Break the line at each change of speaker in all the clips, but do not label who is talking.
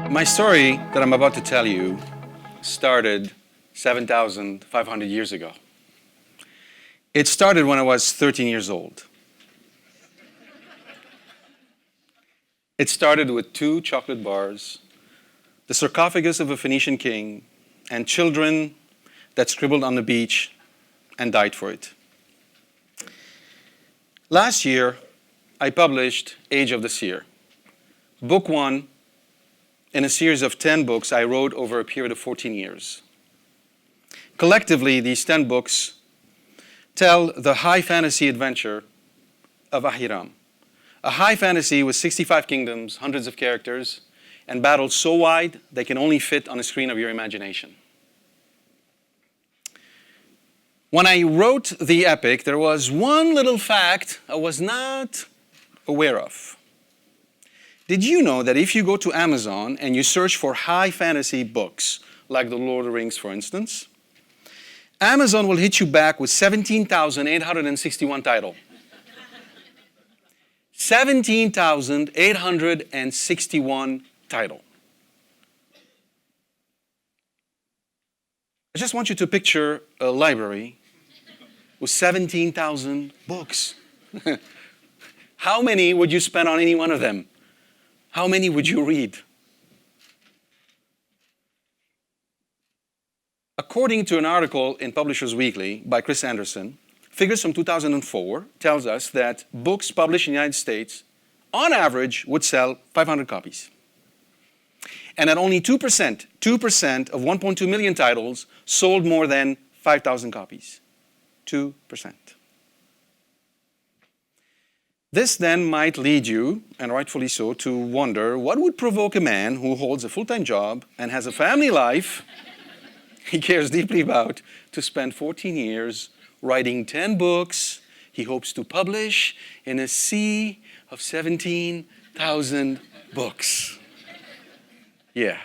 My story that I'm about to tell you started 7,500 years ago. It started when I was 13 years old. It started with 2 chocolate bars, the sarcophagus of a Phoenician king, and children that scribbled on the beach and died for it. Last year, I published Age of the Seer, book 1 in a series of 10 books I wrote over a period of 14 years. Collectively, these 10 books tell the high fantasy adventure of Ahiram, a high fantasy with 65 kingdoms, hundreds of characters, and battles so wide they can only fit on the screen of your imagination. When I wrote the epic, there was one little fact I was not aware of. Did you know that if you go to Amazon and you search for high fantasy books, like The Lord of the Rings, for instance, Amazon will hit you back with 17,861 titles. 17,861 titles. I just want you to picture a library with 17,000 books. How many would you spend on any one of them? How many would you read? According to an article in Publishers Weekly by Chris Anderson, figures from 2004 tells us that books published in the United States, on average, would sell 500 copies. And that only 2% of 1.2 million titles sold more than 5,000 copies. 2%. This then might lead you, and rightfully so, to wonder what would provoke a man who holds a full-time job and has a family life he cares deeply about to spend 14 years writing 10 books he hopes to publish in a sea of 17,000 books. Yeah.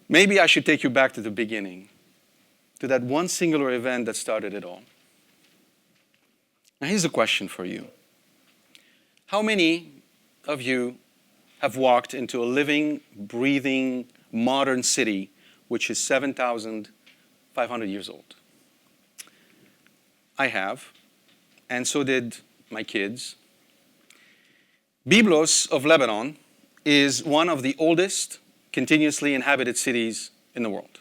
Maybe I should take you back to the beginning, to that one singular event that started it all. Now here's a question for you. How many of you have walked into a living, breathing, modern city which is 7,500 years old? I have, and so did my kids. Byblos of Lebanon is one of the oldest continuously inhabited cities in the world.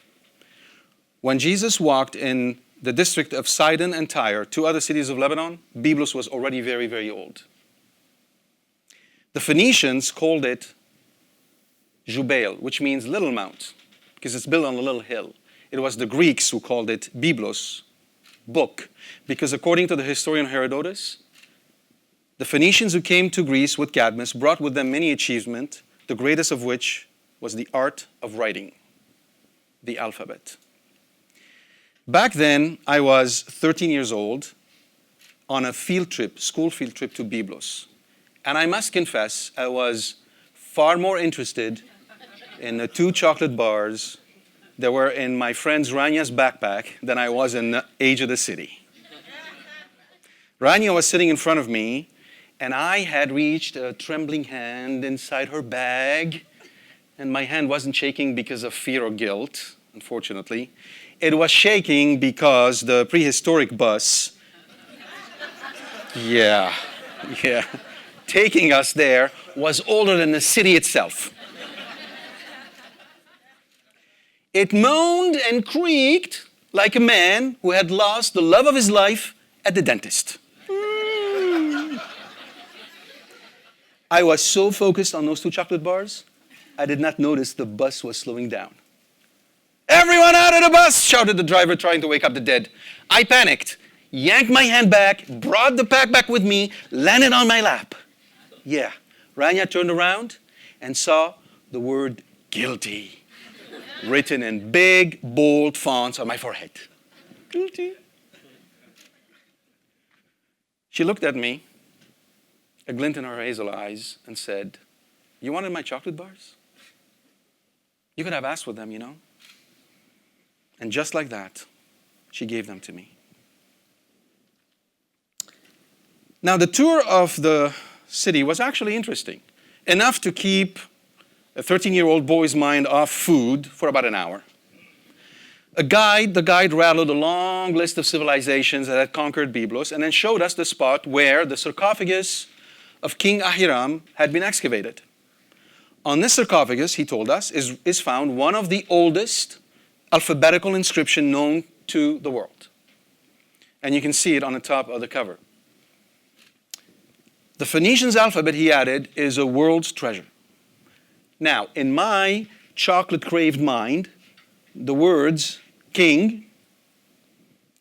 When Jesus walked in the district of Sidon and Tyre, 2 other cities of Lebanon, Byblos was already very, very old. The Phoenicians called it Jubail, which means little mount, because it's built on a little hill. It was the Greeks who called it Byblos, book, because according to the historian Herodotus, the Phoenicians who came to Greece with Cadmus brought with them many achievements, the greatest of which was the art of writing, the alphabet. Back then, I was 13 years old on a field trip, school field trip to Byblos. And I must confess, I was far more interested in the 2 chocolate bars that were in my friend Ranya's backpack than I was in the Age of the City. Rania was sitting in front of me, and I had reached a trembling hand inside her bag, and my hand wasn't shaking because of fear or guilt, unfortunately. It was shaking because the prehistoric bus, taking us there was older than the city itself. It moaned and creaked like a man who had lost the love of his life at the dentist. I was so focused on those 2 chocolate bars, I did not notice the bus was slowing down. "Everyone out of the bus!" shouted the driver, trying to wake up the dead. I panicked, yanked my hand back, brought the pack back with me, landed on my lap. Yeah, Rania turned around and saw the word guilty written in big, bold fonts on my forehead. Guilty. She looked at me, a glint in her hazel eyes, and said, "You wanted my chocolate bars? You could have asked for them, you know." And just like that, she gave them to me. Now, the tour of the city was actually interesting, enough to keep a 13-year-old boy's mind off food for about an hour. The guide rattled a long list of civilizations that had conquered Byblos and then showed us the spot where the sarcophagus of King Ahiram had been excavated. On this sarcophagus, he told us, is found one of the oldest alphabetical inscriptions known to the world. And you can see it on the top of the cover. The Phoenicians' alphabet, he added, is a world's treasure. Now, in my chocolate-craved mind, the words king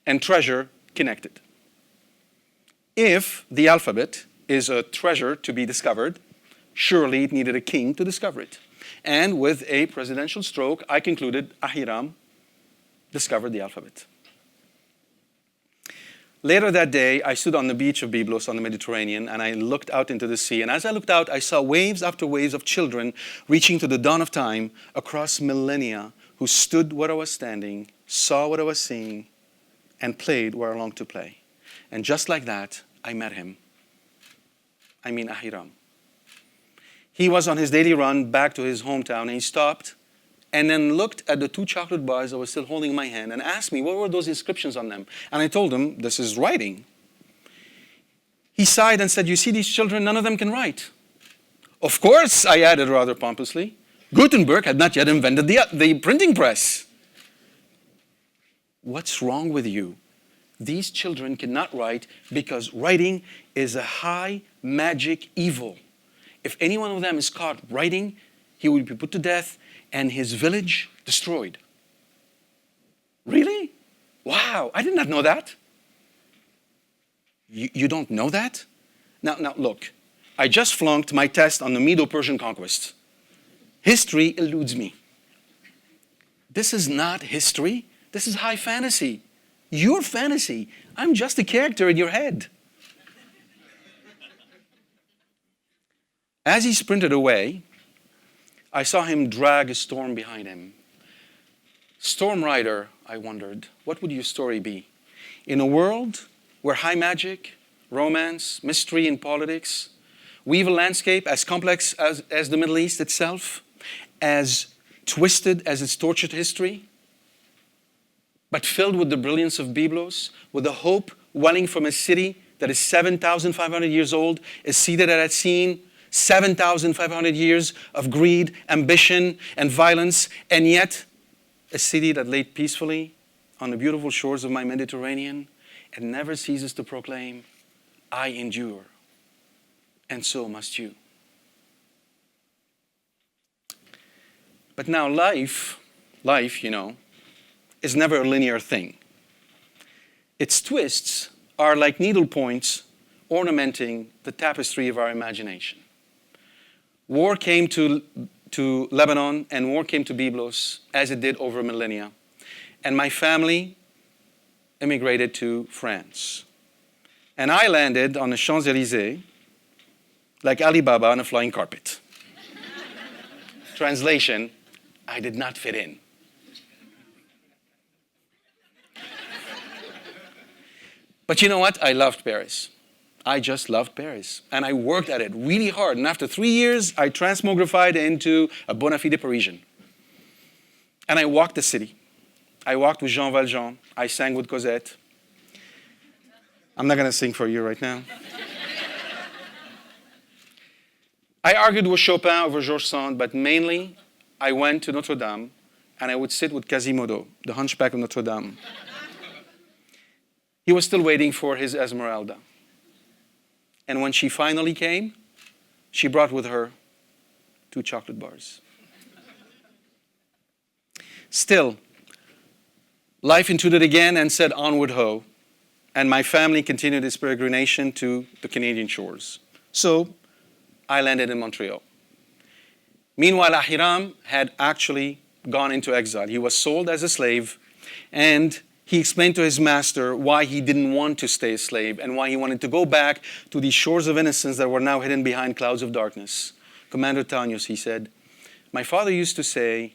and treasure connected. If the alphabet is a treasure to be discovered, surely it needed a king to discover it. And with a presidential stroke, I concluded Ahiram discovered the alphabet. Later that day, I stood on the beach of Byblos on the Mediterranean, and I looked out into the sea. And as I looked out, I saw waves after waves of children reaching to the dawn of time across millennia who stood where I was standing, saw what I was seeing, and played where I longed to play. And just like that, I met him. I mean Ahiram. He was on his daily run back to his hometown, and he stopped and then looked at the 2 chocolate bars I was still holding in my hand and asked me, what were those inscriptions on them? And I told him, this is writing. He sighed and said, you see these children, none of them can write. Of course, I added rather pompously. Gutenberg had not yet invented the printing press. What's wrong with you? These children cannot write because writing is a high magic evil. If any one of them is caught writing, he will be put to death and his village destroyed. Really? Wow, I did not know that. You don't know that? Now look, I just flunked my test on the Medo-Persian conquest. History eludes me. This is not history. This is high fantasy. Your fantasy. I'm just a character in your head. As he sprinted away, I saw him drag a storm behind him. Storm Rider, I wondered, what would your story be? In a world where high magic, romance, mystery, and politics weave a landscape as complex as the Middle East itself, as twisted as its tortured history, but filled with the brilliance of Byblos, with the hope welling from a city that is 7,500 years old, a city that had seen 7,500 years of greed, ambition, and violence, and yet a city that laid peacefully on the beautiful shores of my Mediterranean and never ceases to proclaim, I endure, and so must you. But now life, you know, is never a linear thing. Its twists are like needle points ornamenting the tapestry of our imagination. War came to Lebanon and war came to Byblos as it did over millennia. And my family immigrated to France. And I landed on the Champs-Élysées like Alibaba on a flying carpet. Translation, I did not fit in. But you know what? I loved Paris. I just loved Paris. And I worked at it really hard. And after 3 years, I transmogrified into a bona fide Parisian. And I walked the city. I walked with Jean Valjean. I sang with Cosette. I'm not going to sing for you right now. I argued with Chopin over Georges Sand, but mainly I went to Notre Dame and I would sit with Quasimodo, the hunchback of Notre Dame. He was still waiting for his Esmeralda. And when she finally came, she brought with her 2 chocolate bars. Still, life intruded again and said, onward ho. And my family continued its peregrination to the Canadian shores. So I landed in Montreal. Meanwhile, Ahiram had actually gone into exile. He was sold as a slave, and he explained to his master why he didn't want to stay a slave and why he wanted to go back to these shores of innocence that were now hidden behind clouds of darkness. Commander Tanius, he said, my father used to say,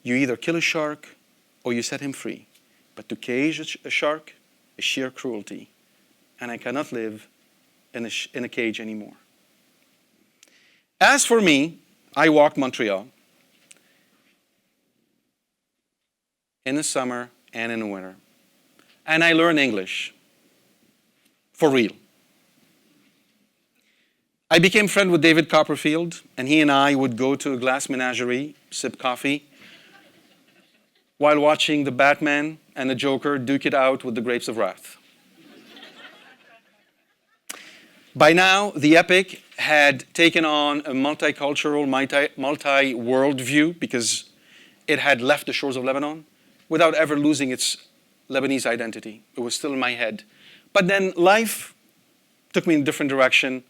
you either kill a shark or you set him free. But to cage a shark is sheer cruelty, and I cannot live in a cage anymore. As for me, I walked Montreal in the summer and in the winter. And I learned English. For real. I became friends with David Copperfield, and he and I would go to a glass menagerie, sip coffee, while watching the Batman and the Joker duke it out with the grapes of wrath. By now, the epic had taken on a multicultural, multi-world view because it had left the shores of Lebanon without ever losing its Lebanese identity. It was still in my head. But then life took me in a different direction.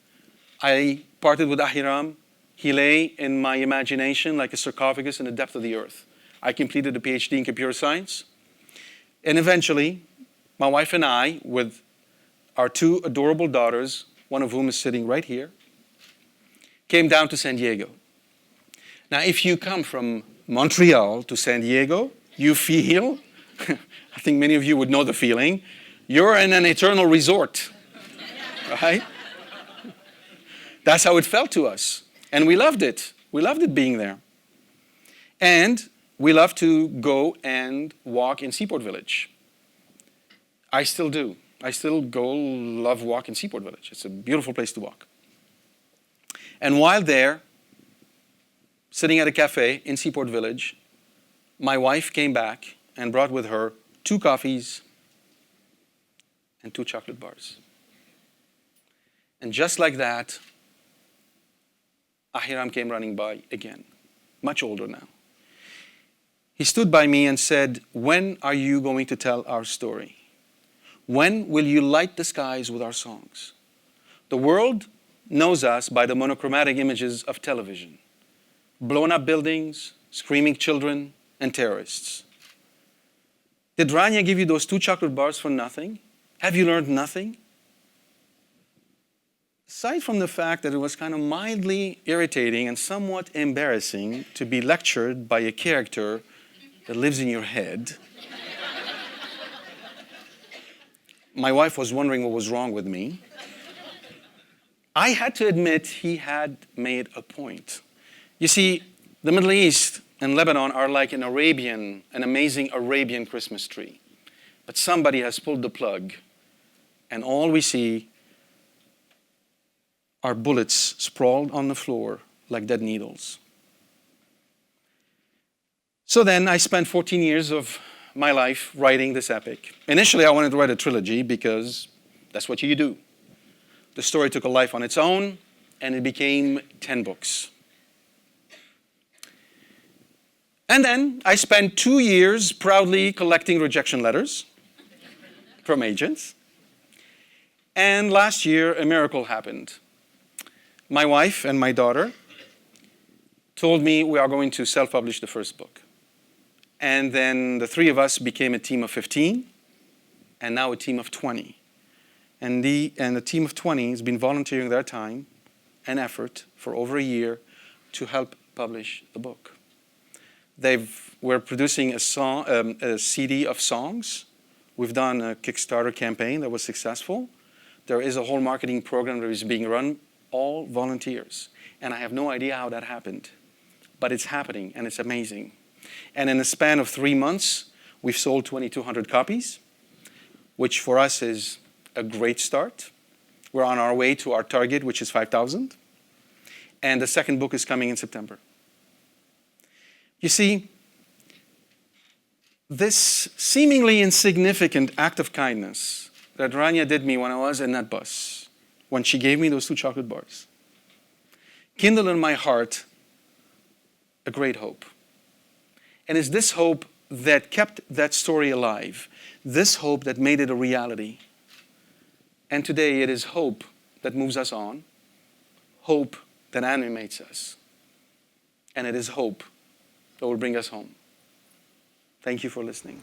I parted with Ahiram. He lay in my imagination like a sarcophagus in the depth of the earth. I completed a PhD in computer science. And eventually, my wife and I, with our two adorable daughters, one of whom is sitting right here, came down to San Diego. Now, if you come from Montreal to San Diego, you feel, I think many of you would know the feeling, you're in an eternal resort, right? That's how it felt to us. And we loved it. We loved it being there. And we love to go and walk in Seaport Village. I still do. I still love walk in Seaport Village. It's a beautiful place to walk. And while there, sitting at a cafe in Seaport Village, my wife came back and brought with her 2 coffees and 2 chocolate bars. And just like that, Ahiram came running by again, much older now. He stood by me and said, "When are you going to tell our story? When will you light the skies with our songs? The world knows us by the monochromatic images of television. Blown up buildings, screaming children, and terrorists. Did Rania give you those 2 chocolate bars for nothing? Have you learned nothing?" Aside from the fact that it was kind of mildly irritating and somewhat embarrassing to be lectured by a character that lives in your head, my wife was wondering what was wrong with me. I had to admit he had made a point. You see, the Middle East and Lebanon are like an amazing Arabian Christmas tree. But somebody has pulled the plug, and all we see are bullets sprawled on the floor like dead needles. So then I spent 14 years of my life writing this epic. Initially, I wanted to write a trilogy because that's what you do. The story took a life on its own, and it became 10 books. And then I spent 2 years proudly collecting rejection letters from agents. And last year, a miracle happened. My wife and my daughter told me we are going to self-publish the first book. And then the 3 of us became a team of 15, and now a team of 20. And the team of 20 has been volunteering their time and effort for over a year to help publish the book. We're producing a CD of songs. We've done a Kickstarter campaign that was successful. There is a whole marketing program that is being run, all volunteers. And I have no idea how that happened. But it's happening, and it's amazing. And in the span of 3 months, we've sold 2,200 copies, which for us is a great start. We're on our way to our target, which is 5,000. And the second book is coming in September. You see, this seemingly insignificant act of kindness that Rania did me when I was in that bus, when she gave me those 2 chocolate bars, kindled in my heart a great hope. And it's this hope that kept that story alive, this hope that made it a reality. And today it is hope that moves us on, hope that animates us, and it is hope that will bring us home. Thank you for listening.